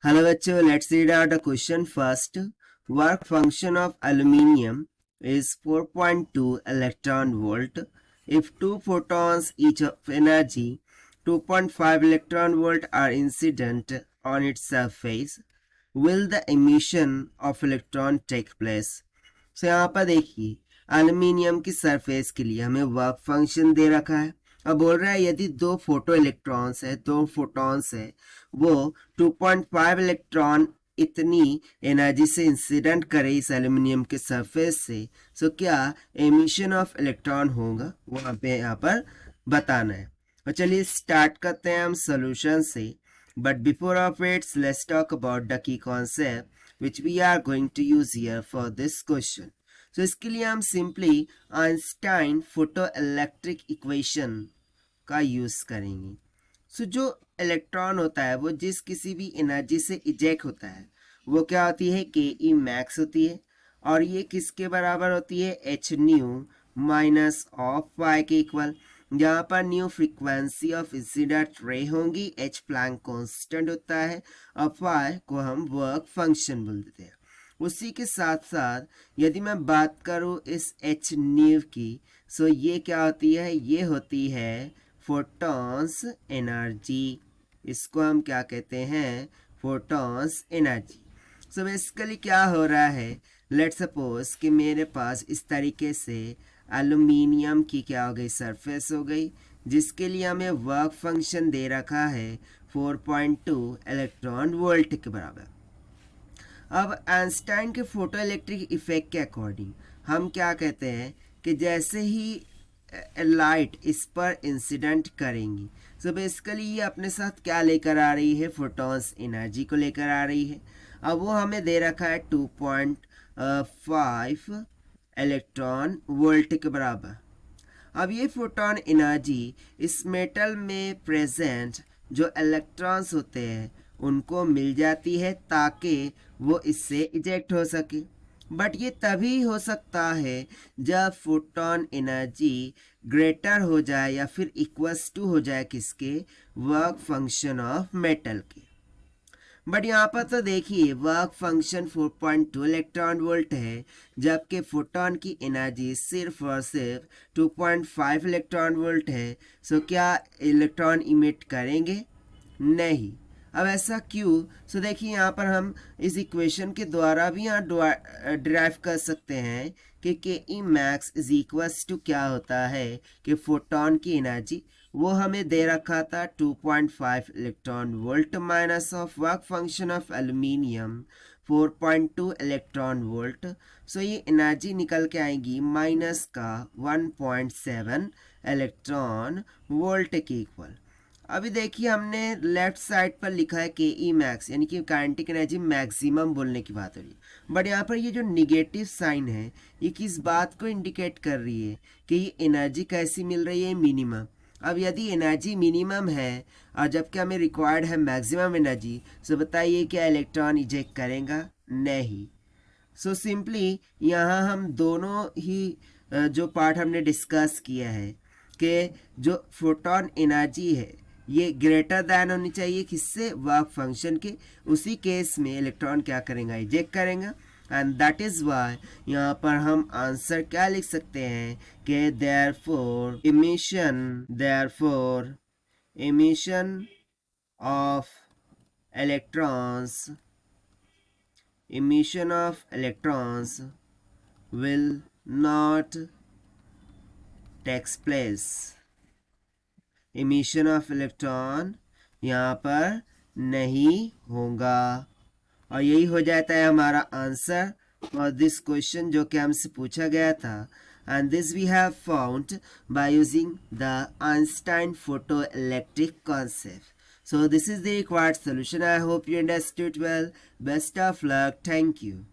Hello bachcho, let's read out the question first. Work function of aluminium is 4.2 electron volt. If two photons each of energy 2.5 electron volt are incident on its surface, will the emission of electron take place? So यहाँ पर देखिए aluminium की surface के लिए हमें work function दे रखा है। अब बोल रहा है यदि दो फोटॉन्स है वो 2.5 इलेक्ट्रॉन इतनी एनर्जी से इंसिडेंट करे इस एल्यूमिनियम के सरफेस से, तो क्या एमिशन ऑफ इलेक्ट्रॉन होगा वहां पे यहाँ पर बताना है। और चलिए स्टार्ट करते हैं हम सोल्यूशन से। But before of its let's talk about the key concept which we are going to use here for this question. तो इसके लिए हम simply Einstein photo electric equation का यूज करेंगे। सो जो इलेक्ट्रॉन होता है वो जिस किसी भी एनर्जी से इजेक्ट होता है वो क्या होती है, के ई मैक्स होती है। और ये किसके बराबर होती है, h nu minus of y के इक्वल। जहाँ पर new frequency of incident ray होंगी, एच प्लैंक कांस्टेंट होता है, और वाई को हम वर्क फंक्शन बोल देते हैं। उसी के साथ साथ यदि मैं बात करूँ इस एच न्यू की, सो ये क्या होती है, ये होती है फोटॉन्स एनर्जी। इसको हम क्या कहते हैं, फोटॉन्स एनर्जी। सो बेसिकली क्या हो रहा है, लेट सपोज कि मेरे पास इस तरीके से एल्यूमिनियम की क्या हो गई, सरफेस हो गई, जिसके लिए हमें वर्क फंक्शन दे रखा है 4.2 इलेक्ट्रॉन वोल्ट के बराबर। अब आइंस्टाइन के फोटो इलेक्ट्रिक इफेक्ट के अकॉर्डिंग हम क्या कहते हैं कि जैसे ही लाइट इस पर इंसिडेंट करेंगी, सो बेसिकली ये अपने साथ क्या लेकर आ रही है, फोटॉन्स एनर्जी को लेकर आ रही है। अब वो हमें दे रखा है 2.5 इलेक्ट्रॉन वोल्ट के बराबर। अब ये फोटोन एनर्जी इस मेटल में प्रेजेंट जो इलेक्ट्रॉन्स होते हैं उनको मिल जाती है ताकि वो इससे इजेक्ट हो सके। बट ये तभी हो सकता है जब फोटोन एनर्जी ग्रेटर हो जाए या फिर इक्वल्स टू हो जाए किसके, वर्क फंक्शन ऑफ मेटल के। बट यहाँ पर तो देखिए वर्क फंक्शन 4.2 इलेक्ट्रॉन वोल्ट है, जबकि फोटोन की एनर्जी सिर्फ और सिर्फ 2.5 इलेक्ट्रॉन वोल्ट है। सो क्या इलेक्ट्रॉन इमिट करेंगे? नहीं। अब ऐसा क्यों? सो देखिए यहाँ पर हम इस इक्वेशन के द्वारा भी यहाँ डिराइव कर सकते हैं कि के E max is equals to क्या होता है कि फोटोन की एनर्जी वो हमें दे रखा था 2.5 electron volt minus of work function of aluminium 4.2 electron volt. So ये एनर्जी निकल के आएगी माइनस का 1.7 इलेक्ट्रॉन वोल्ट के इक्वल। अभी देखिए हमने लेफ्ट साइड पर लिखा है के ई मैक्स, यानी कि काइनेटिक एनर्जी मैक्सिमम बोलने की बात हो रही है। बट यहाँ पर ये जो निगेटिव साइन है ये किस बात को इंडिकेट कर रही है कि ये एनर्जी कैसी मिल रही है, मिनिमम। अब यदि एनर्जी मिनिमम है और जबकि हमें रिक्वायर्ड है मैक्सिमम एनर्जी, सो बताइए क्या इलेक्ट्रॉन इजेक्ट करेगा? नहीं। सो सिंपली यहाँ हम दोनों ही जो पार्ट हमने डिस्कस किया है कि जो फोटोन एनर्जी है ये ग्रेटर दैन होनी चाहिए किससे, वर्क फंक्शन के। उसी केस में इलेक्ट्रॉन क्या करेगा, इजेक्ट करेगा। एंड दैट इज वाई यहाँ पर हम आंसर क्या लिख सकते हैं कि therefore emission of electrons will not takes place। emission of electron यहाँ पर नहीं होगा। और यही हो जाता है हमारा आंसर फॉर दिस क्वेश्चन जो कि हमसे पूछा गया था। And this we have found by using the Einstein photo electric concept. So this is the required solution. I hope you understood well. Best of luck. Thank you.